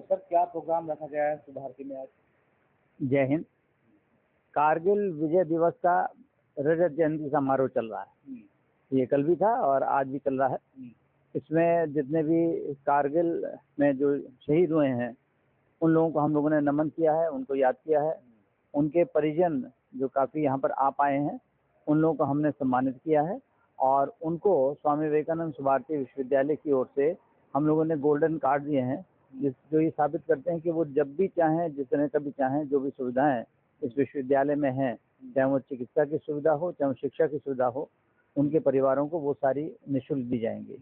Sir क्या programme रखा गया है भारती में आज? जय हिंद। कारगिल विजय दिवस का रजत जयंती समारोह चल रहा है। ये कल भी था और आज भी चल रहा है। इसमें जितने भी कारगिल में जो शहीद हुए हैं उन लोगों को हम लोगों ने नमन किया है, उनको याद किया है। उनके परिजन जो काफ़ी यहाँ पर आ पाए हैं उन लोगों को हमने सम्मानित किया है और उनको स्वामी विवेकानंद भारतीय विश्वविद्यालय की ओर से हम लोगों ने गोल्डन कार्ड दिए हैं, जो ये साबित करते हैं कि वो जब भी चाहें, जिस तरह का भी चाहें, जो भी सुविधाएं इस विश्वविद्यालय में हैं, चाहे वो चिकित्सा की सुविधा हो, चाहे वो शिक्षा की सुविधा हो, उनके परिवारों को वो सारी निःशुल्क दी जाएंगी।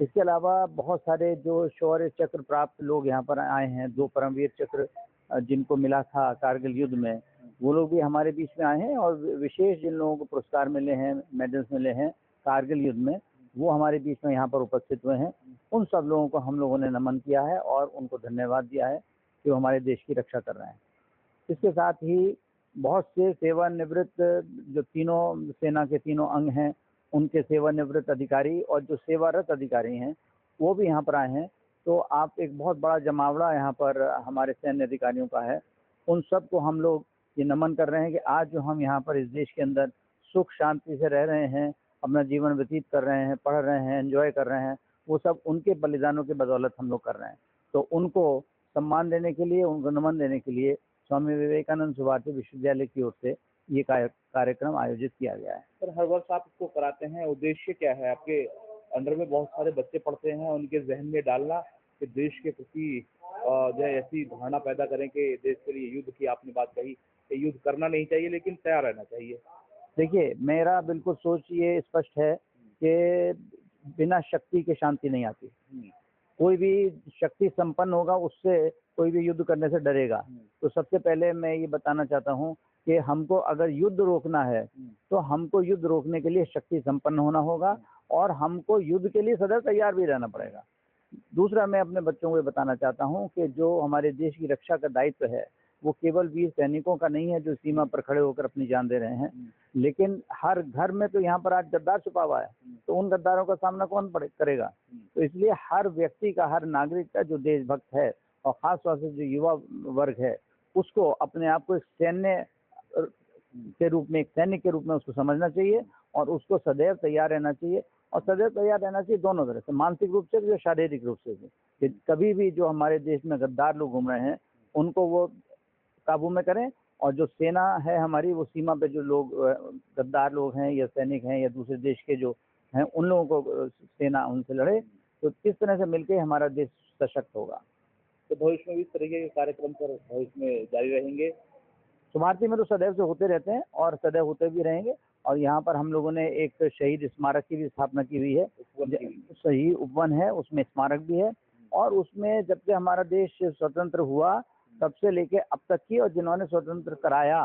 इसके अलावा बहुत सारे जो शौर्य चक्र प्राप्त लोग यहाँ पर आए हैं, 2 परमवीर चक्र जिनको मिला था कारगिल युद्ध में, वो लोग भी हमारे बीच में आए हैं और विशेष जिन लोगों को पुरस्कार मिले हैं, मेडल्स मिले हैं कारगिल युद्ध में, वो हमारे बीच में यहाँ पर उपस्थित हुए हैं। उन सब लोगों को हम लोगों ने नमन किया है और उनको धन्यवाद दिया है कि वो हमारे देश की रक्षा कर रहे हैं। इसके साथ ही बहुत से सेवानिवृत्त जो तीनों सेना के तीनों अंग हैं, उनके सेवानिवृत्त अधिकारी और जो सेवारत अधिकारी हैं वो भी यहाँ पर आए हैं। तो आप एक बहुत बड़ा जमावड़ा यहाँ पर हमारे सैन्य अधिकारियों का है। उन सब को हम लोग ये नमन कर रहे हैं कि आज जो हम यहाँ पर इस देश के अंदर सुख शांति से रह रहे हैं, अपना जीवन व्यतीत कर रहे हैं, पढ़ रहे हैं, एंजॉय कर रहे हैं, वो सब उनके बलिदानों के बदौलत हम लोग कर रहे हैं। तो उनको सम्मान देने के लिए, उनको नमन देने के लिए स्वामी विवेकानंद भारतीय विश्वविद्यालय की ओर से ये कार्यक्रम आयोजित किया गया है। सर हर वर्ष आप इसको कराते हैं, उद्देश्य क्या है? आपके अंडर में बहुत सारे बच्चे पढ़ते हैं, उनके जहन में डालना कि देश के प्रति जो है ऐसी धारणा पैदा करें कि देश के लिए युद्ध की आपने बात कही कि युद्ध करना नहीं चाहिए लेकिन तैयार रहना चाहिए। देखिए, मेरा बिल्कुल सोच ये स्पष्ट है कि बिना शक्ति के शांति नहीं आती। कोई भी शक्ति संपन्न होगा उससे कोई भी युद्ध करने से डरेगा। तो सबसे पहले मैं ये बताना चाहता हूँ कि हमको अगर युद्ध रोकना है तो हमको युद्ध रोकने के लिए शक्ति संपन्न होना होगा और हमको युद्ध के लिए सदैव तैयार भी रहना पड़ेगा। दूसरा, मैं अपने बच्चों को ये बताना चाहता हूँ कि जो हमारे देश की रक्षा का दायित्व है वो केवल वीर सैनिकों का नहीं है जो सीमा पर खड़े होकर अपनी जान दे रहे हैं, लेकिन हर घर में तो यहाँ पर आज गद्दार छुपा हुआ है, तो उन गद्दारों का सामना कौन करेगा? तो इसलिए हर व्यक्ति का, हर नागरिक का जो देशभक्त है और खास तौर से जो युवा वर्ग है उसको अपने आप को एक सैन्य के रूप में, एक सैनिक के रूप में उसको समझना चाहिए और उसको सदैव तैयार रहना चाहिए। और सदैव तैयार रहना चाहिए दोनों तरह से, मानसिक रूप से भी और शारीरिक रूप से भी, कि कभी भी जो हमारे देश में गद्दार लोग घूम रहे हैं उनको वो काबू में करें और जो सेना है हमारी, वो सीमा पे जो लोग गद्दार लोग हैं या सैनिक हैं या दूसरे देश के जो हैं उन लोगों को सेना उनसे लड़े। तो इस तरह से मिलकर हमारा देश सशक्त होगा। तो भविष्य में भी इस तरीके के कार्यक्रम पर भविष्य में जारी रहेंगे? भारती में तो सदैव से होते रहते हैं और सदैव होते भी रहेंगे। और यहाँ पर हम लोगों ने एक शहीद स्मारक की भी स्थापना की हुई है। शहीद उपवन है, उसमें स्मारक भी है और उसमें जब से हमारा देश स्वतंत्र हुआ तब से लेके अब तक की और जिन्होंने स्वतंत्र कराया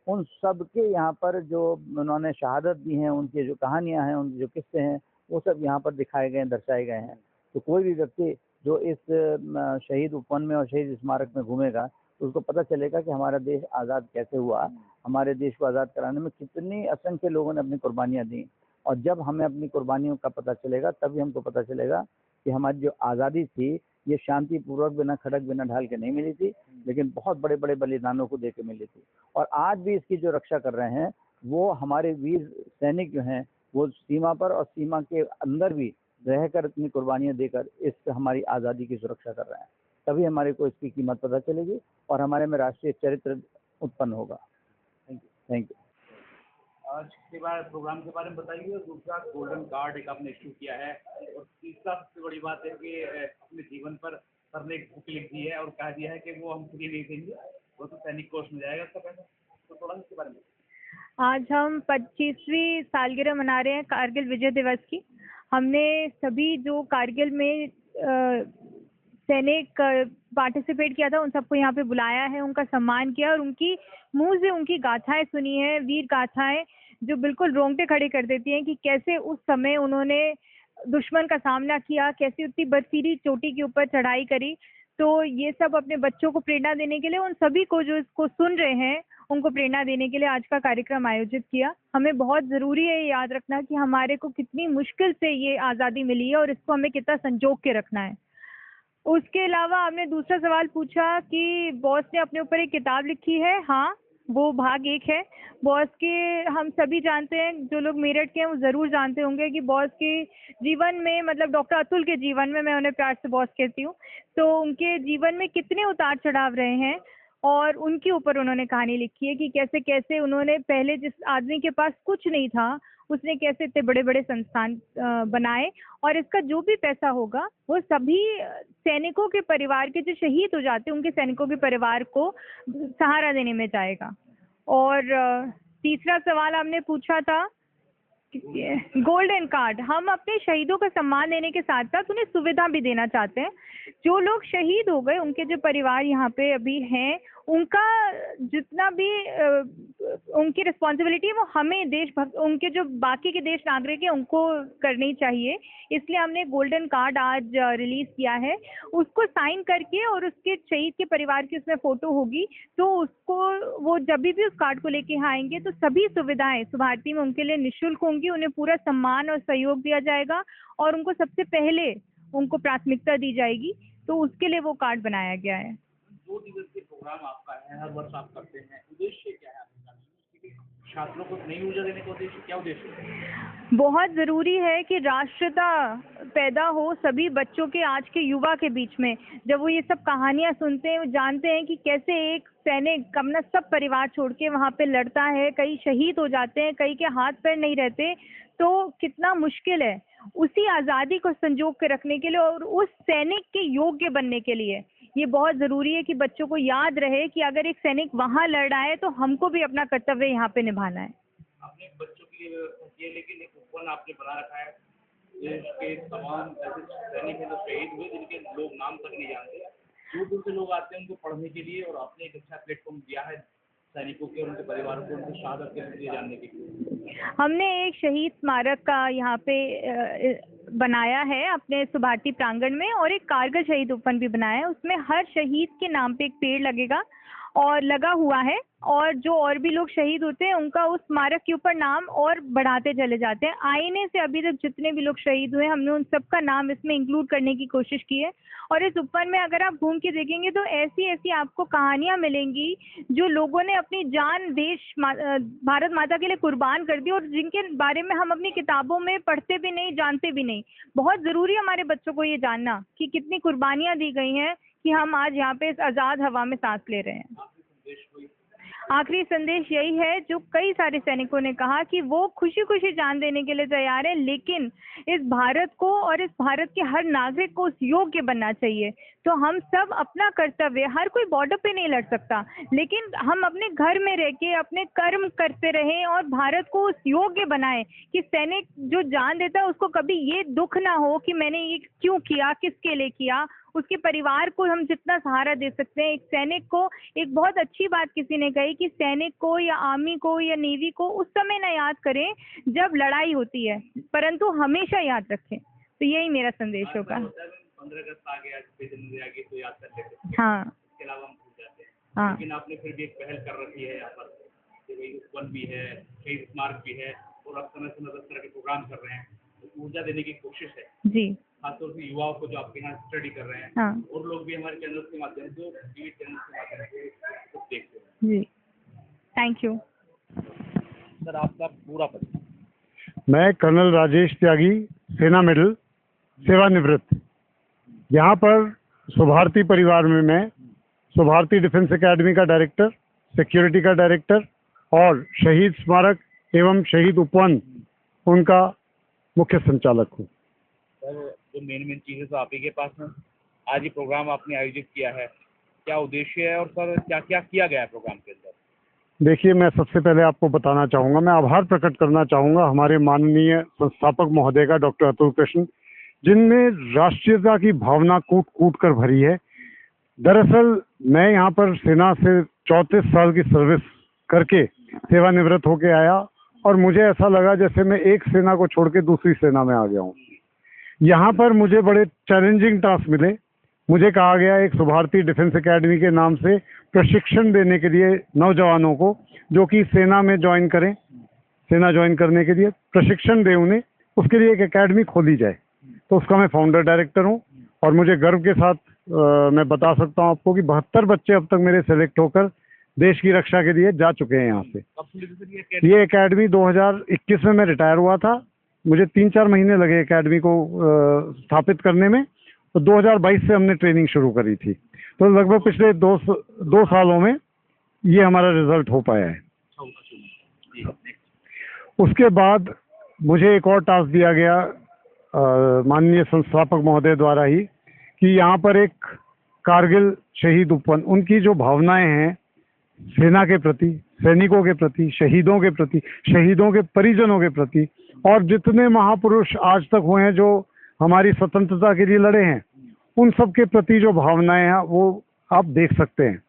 उन सब के यहाँ पर जो उन्होंने शहादत दी हैं, उनकी जो कहानियाँ हैं, उनके जो किस्से हैं, वो सब यहाँ पर दिखाए गए हैं, दर्शाए गए हैं। तो कोई भी व्यक्ति जो इस शहीद उपवन में और शहीद स्मारक में घूमेगा तो उसको पता चलेगा कि हमारा देश आज़ाद कैसे हुआ, हमारे देश को आज़ाद कराने में कितनी असंख्य लोगों ने अपनी कुर्बानियाँ दी। और जब हमें अपनी कुर्बानियों का पता चलेगा तभी हमको पता चलेगा कि हमारी जो आज़ादी थी ये शांतिपूर्वक, बिना खड़क, बिना ढाल के नहीं मिली थी, लेकिन बहुत बड़े बड़े बलिदानों को देकर मिली थी। और आज भी इसकी जो रक्षा कर रहे हैं वो हमारे वीर सैनिक जो हैं वो सीमा पर और सीमा के अंदर भी रहकर अपनी कुर्बानियाँ देकर इस हमारी आज़ादी की सुरक्षा कर रहे हैं। तभी हमारे को इसकी कीमत पता चलेगी और हमारे में राष्ट्रीय चरित्र उत्पन्न होगा। Thank you. आज के बाद प्रोग्राम के बारे में बताइए। और दूसरा, गोल्डन कार्ड एक आपने इश्यू किया है और तीसरा सबसे बड़ी बात है कि अपने जीवन पर सर ने एक बुक लिख दी है और कह दिया है कि वो हम फ्री नहीं देंगे, वो तो सैनिक कोर्स में जाएगा उसका पैसा। तो थोड़ा इसके बारे में। आज हम 25वीं सालगिरह मना रहे हैं कारगिल विजय दिवस की। हमने सभी जो कारगिल में सैनिक पार्टिसिपेट किया था उन सबको यहाँ पे बुलाया है, उनका सम्मान किया और उनकी मुंह से उनकी गाथाएं सुनी है, वीर गाथाएं जो बिल्कुल रोंगटे खड़े कर देती हैं कि कैसे उस समय उन्होंने दुश्मन का सामना किया, कैसे उतनी बर्फीली चोटी के ऊपर चढ़ाई करी। तो ये सब अपने बच्चों को प्रेरणा देने के लिए, उन सभी को जो इसको सुन रहे हैं उनको प्रेरणा देने के लिए आज का कार्यक्रम आयोजित किया। हमें बहुत ज़रूरी है याद रखना कि हमारे को कितनी मुश्किल से ये आज़ादी मिली है और इसको हमें कितना संजो के रखना है। उसके अलावा आपने दूसरा सवाल पूछा कि बॉस ने अपने ऊपर एक किताब लिखी है। हाँ, वो भाग 1 है। बॉस के हम सभी जानते हैं, जो लोग मेरठ के हैं वो ज़रूर जानते होंगे कि बॉस के जीवन में, मतलब डॉक्टर अतुल के जीवन में, मैं उन्हें प्यार से बॉस कहती हूँ, तो उनके जीवन में कितने उतार चढ़ाव रहे हैं और उनके ऊपर उन्होंने कहानी लिखी है कि कैसे कैसे उन्होंने, पहले जिस आदमी के पास कुछ नहीं था, उसने कैसे इतने बड़े बड़े संस्थान बनाए, और इसका जो भी पैसा होगा वो सभी सैनिकों के परिवार के जो शहीद हो जाते हैं उनके सैनिकों के परिवार को सहारा देने में जाएगा। और तीसरा सवाल आपने पूछा था गोल्डन कार्ड। हम अपने शहीदों का सम्मान देने के साथ साथ उन्हें सुविधा भी देना चाहते हैं। जो लोग शहीद हो गए, उनके जो परिवार यहाँ पे अभी हैं, उनका जितना भी उनकी रिस्पॉन्सिबिलिटी है वो हमें देशभक्त, उनके जो बाकी के देश नागरिक हैं उनको करनी चाहिए। इसलिए हमने गोल्डन कार्ड आज रिलीज किया है। उसको साइन करके और उसके शहीद के परिवार की उसमें फोटो होगी, तो उसको वो जब भी उस कार्ड को लेके आएंगे तो सभी सुविधाएं सुभारती में उनके लिए निःशुल्क होंगी। उन्हें पूरा सम्मान और सहयोग दिया जाएगा और उनको सबसे पहले उनको प्राथमिकता दी जाएगी। तो उसके लिए वो कार्ड बनाया गया है। 2 दिवसीय प्रोग्राम आपका है, हर वर्ष आप करते हैं, उद्देश्य क्या है आपका? छात्रों को नई ऊर्जा देने का उद्देश्य, क्या उद्देश्य है? बहुत ज़रूरी है कि राष्ट्रता पैदा हो सभी बच्चों के, आज के युवा के बीच में। जब वो ये सब कहानियाँ सुनते हैं, वो जानते हैं कि कैसे एक सैनिक अपना सब परिवार छोड़ के वहाँ पे लड़ता है, कई शहीद हो जाते हैं, कई के हाथ पैर नहीं रहते, तो कितना मुश्किल है उसी आज़ादी को संजो के रखने के लिए और उस सैनिक के योग्य बनने के लिए। ये बहुत ज़रूरी है कि बच्चों को याद रहे कि अगर एक सैनिक वहाँ लड़ रहा है तो हमको भी अपना कर्तव्य यहाँ पे निभाना है। आपने बच्चों के लिए लेकिन एक उपवन आपने बना रखा है, देश के तमाम ऐसे सैनिक हैं जो शहीद हुए जिनके लोग नाम तक नहीं जानते, दूर दूर से लोग आते हैं उनको पढ़ने के लिए, और आपने एक अच्छा प्लेटफॉर्म दिया है सैनिकों के और उनके परिवारों को उनकी शहादत के लिए जानने के लिए। हमने एक शहीद स्मारक का यहाँ पे बनाया है अपने सुभारती प्रांगण में, और एक कारगिल शहीद उपवन भी बनाया है। उसमें हर शहीद के नाम पे एक पेड़ लगेगा और लगा हुआ है, और जो और भी लोग शहीद होते हैं उनका उस स्मारक के ऊपर नाम और बढ़ाते चले जाते हैं। आईने से अभी तक जितने भी लोग शहीद हुए हमने उन सबका नाम इसमें इंक्लूड करने की कोशिश की है। और इस उपवन में अगर आप घूम के देखेंगे तो ऐसी ऐसी आपको कहानियां मिलेंगी जो लोगों ने अपनी जान देश भारत माता के लिए कुर्बान कर दी, और जिनके बारे में हम अपनी किताबों में पढ़ते भी नहीं, जानते भी नहीं। बहुत ज़रूरी है हमारे बच्चों को ये जानना कि कितनी कुर्बानियाँ दी गई हैं कि हम आज यहाँ पे इस आज़ाद हवा में सांस ले रहे हैं। आखिरी संदेश यही है जो कई सारे सैनिकों ने कहा कि वो खुशी खुशी जान देने के लिए तैयार है, लेकिन इस भारत को और इस भारत के हर नागरिक को उस योग्य बनना चाहिए। तो हम सब अपना कर्तव्य, हर कोई बॉर्डर पे नहीं लड़ सकता, लेकिन हम अपने घर में रह के अपने कर्म करते रहें और भारत को उस योग्य बनाएं कि सैनिक जो जान देता है उसको कभी ये दुख ना हो कि मैंने ये क्यों किया, किसके लिए किया। उसके परिवार को हम जितना सहारा दे सकते हैं। एक सैनिक को, एक बहुत अच्छी बात किसी ने कही कि सैनिक को या आर्मी को या नेवी को उस समय ना याद करें जब लड़ाई होती है, परंतु हमेशा याद रखें। तो यही मेरा संदेश होगा। 15 अगस्त आ गया, 6 जनवरी आ गई तो याद कर लेते हैं। हाँ, इसके अलावा हम भूल जाते हैं। हाँ। लेकिन आपने फिर भी एक पहल कर रखी है यहाँ पर, उपवन भी है, शहीद स्मारक भी है, और आप समय समय तरह के प्रोग्राम कर रहे हैं, तो ऊर्जा देने की कोशिश है जी, खासतौर से युवाओं को जो आपके यहाँ स्टडी कर रहे हैं। हाँ। और लोग भी हमारे चैनल के माध्यम से, टीवी चैनल के माध्यम से कुछ देखते हैं। जी, थैंक यू सर, आपका पूरा पता? मैं कर्नल राजेश त्यागी, सेना मेडल, सेवानिवृत्त। यहाँ पर सुभारती परिवार में मैं सुभारती डिफेंस एकेडमी का डायरेक्टर, सिक्योरिटी का डायरेक्टर और शहीद स्मारक एवं शहीद उपवन उनका मुख्य संचालक हूँ। सर, जो मेन चीज़ें तो आप ही के पास हैं। आज ये प्रोग्राम आपने आयोजित किया है, क्या उद्देश्य है और सर क्या क्या किया गया है प्रोग्राम के अंदर? देखिए, मैं सबसे पहले आपको बताना चाहूँगा, मैं आभार प्रकट करना चाहूँगा हमारे माननीय संस्थापक महोदय का, डॉक्टर अतुल कृष्ण, जिनने राष्ट्रीयता की भावना कूट कूट कर भरी है। दरअसल मैं यहाँ पर सेना से 34 साल की सर्विस करके सेवानिवृत्त होके आया, और मुझे ऐसा लगा जैसे मैं एक सेना को छोड़ के दूसरी सेना में आ गया हूँ। यहाँ पर मुझे बड़े चैलेंजिंग टास्क मिले। मुझे कहा गया एक सुभारती डिफेंस एकेडमी के नाम से प्रशिक्षण देने के लिए नौजवानों को जो कि सेना में ज्वाइन करें, सेना ज्वाइन करने के लिए प्रशिक्षण दें उन्हें, उसके लिए एक एकेडमी खोली जाए। तो उसका मैं फाउंडर डायरेक्टर हूँ, और मुझे गर्व के साथ मैं बता सकता हूँ आपको कि 72 बच्चे अब तक मेरे सेलेक्ट होकर देश की रक्षा के लिए जा चुके हैं यहाँ से। कब खुली थी सर ये academy? ये एकेडमी 2021 में मैं रिटायर हुआ था, मुझे 3-4 महीने लगे एकेडमी को स्थापित करने में, तो 2022 से हमने ट्रेनिंग शुरू करी थी। तो लगभग पिछले दो सालों में ये हमारा रिजल्ट हो पाया है। जी, next. उसके बाद मुझे एक और टास्क दिया गया माननीय संस्थापक महोदय द्वारा ही कि यहाँ पर एक कारगिल शहीद उपवन, उनकी जो भावनाएं हैं सेना के प्रति, सैनिकों के प्रति, शहीदों के प्रति, शहीदों के परिजनों के प्रति, और जितने महापुरुष आज तक हुए हैं जो हमारी स्वतंत्रता के लिए लड़े हैं, उन सब के प्रति जो भावनाएं हैं वो आप देख सकते हैं।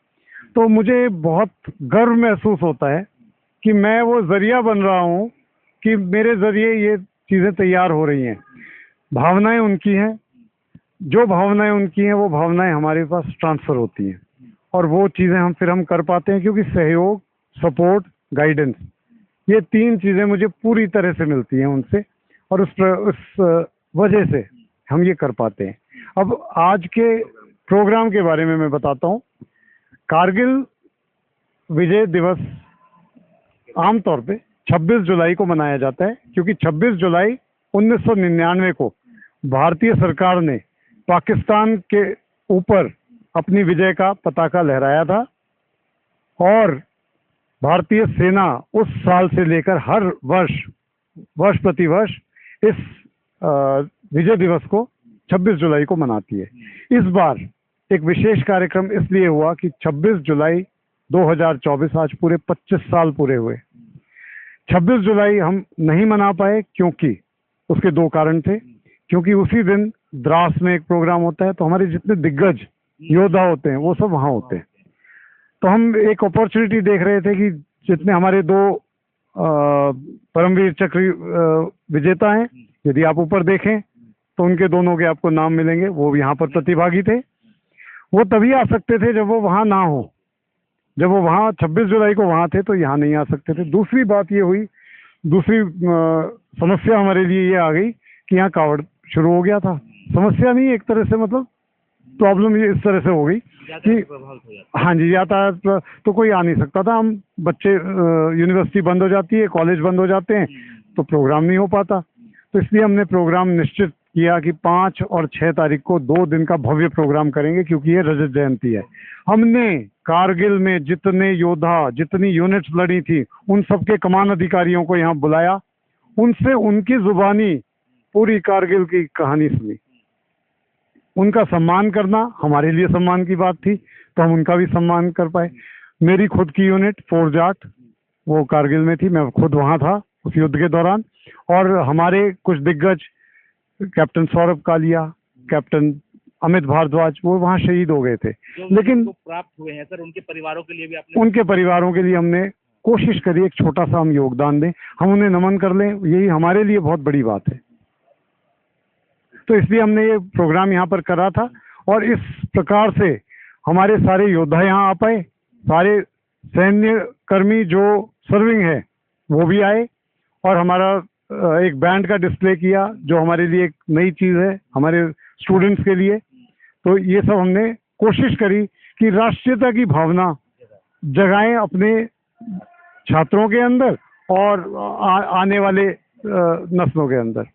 तो मुझे बहुत गर्व महसूस होता है कि मैं वो जरिया बन रहा हूँ कि मेरे जरिए ये चीज़ें तैयार हो रही हैं। भावनाएं उनकी हैं, जो भावनाएं उनकी हैं वो भावनाएं हमारे पास ट्रांसफ़र होती हैं, और वो चीज़ें हम कर पाते हैं, क्योंकि सहयोग, सपोर्ट, गाइडेंस, ये 3 चीज़ें मुझे पूरी तरह से मिलती हैं उनसे, और उस वजह से हम ये कर पाते हैं। अब आज के प्रोग्राम के बारे में मैं बताता हूँ। कारगिल विजय दिवस आमतौर पे 26 जुलाई को मनाया जाता है, क्योंकि 26 जुलाई 1999 को भारतीय सरकार ने पाकिस्तान के ऊपर अपनी विजय का पताका लहराया था, और भारतीय सेना उस साल से लेकर हर वर्ष प्रति वर्ष इस विजय दिवस को 26 जुलाई को मनाती है। इस बार एक विशेष कार्यक्रम इसलिए हुआ कि 26 जुलाई 2024 आज पूरे 25 साल पूरे हुए। 26 जुलाई हम नहीं मना पाए क्योंकि उसके 2 कारण थे। क्योंकि उसी दिन द्रास में एक प्रोग्राम होता है, तो हमारे जितने दिग्गज योद्धा होते हैं वो सब वहाँ होते हैं। तो हम एक अपॉर्चुनिटी देख रहे थे कि जितने हमारे 2 परमवीर चक्र विजेता हैं, यदि आप ऊपर देखें तो उनके दोनों के आपको नाम मिलेंगे, वो भी यहाँ पर प्रतिभागी थे। वो तभी आ सकते थे जब वो वहाँ ना हो, जब वो वहाँ 26 जुलाई को वहाँ थे तो यहाँ नहीं आ सकते थे। दूसरी बात ये हुई, दूसरी समस्या हमारे लिए ये आ गई कि यहाँ कावड़ शुरू हो गया था। समस्या नहीं, एक तरह से मतलब प्रॉब्लम ये इस तरह से हो गई कि हाँ जी, यातायात तो कोई आ नहीं सकता था। हम बच्चे, यूनिवर्सिटी बंद हो जाती है, कॉलेज बंद हो जाते हैं, तो प्रोग्राम नहीं हो पाता। तो इसलिए हमने प्रोग्राम निश्चित किया कि 5 और 6 तारीख को 2 दिन का भव्य प्रोग्राम करेंगे, क्योंकि ये रजत जयंती है। हमने कारगिल में जितने योद्धा, जितनी यूनिट्स लड़ी थी, उन सबके कमान अधिकारियों को यहाँ बुलाया, उनसे उनकी जुबानी पूरी कारगिल की कहानी सुनी। उनका सम्मान करना हमारे लिए सम्मान की बात थी, तो हम उनका भी सम्मान कर पाए। मेरी खुद की यूनिट 4 जाट वो कारगिल में थी, मैं खुद वहाँ था उस युद्ध के दौरान। और हमारे कुछ दिग्गज, कैप्टन सौरभ कालिया, कैप्टन अमित भारद्वाज, वो वहाँ शहीद हो गए थे। लेकिन प्राप्त हुए हैं सर, उनके परिवारों के लिए भी आपने? उनके परिवारों के लिए हमने कोशिश करी एक छोटा सा हम योगदान दें, हम उन्हें नमन कर लें, यही हमारे लिए बहुत बड़ी बात है। तो इसलिए हमने ये प्रोग्राम यहाँ पर करा था, और इस प्रकार से हमारे सारे योद्धा यहाँ आ पाए, सारे सैन्य कर्मी जो सर्विंग है वो भी आए, और हमारा एक बैंड का डिस्प्ले किया जो हमारे लिए एक नई चीज़ है हमारे स्टूडेंट्स के लिए। तो ये सब हमने कोशिश करी कि राष्ट्रीयता की भावना जगाएं अपने छात्रों के अंदर और आने वाले नस्लों के अंदर।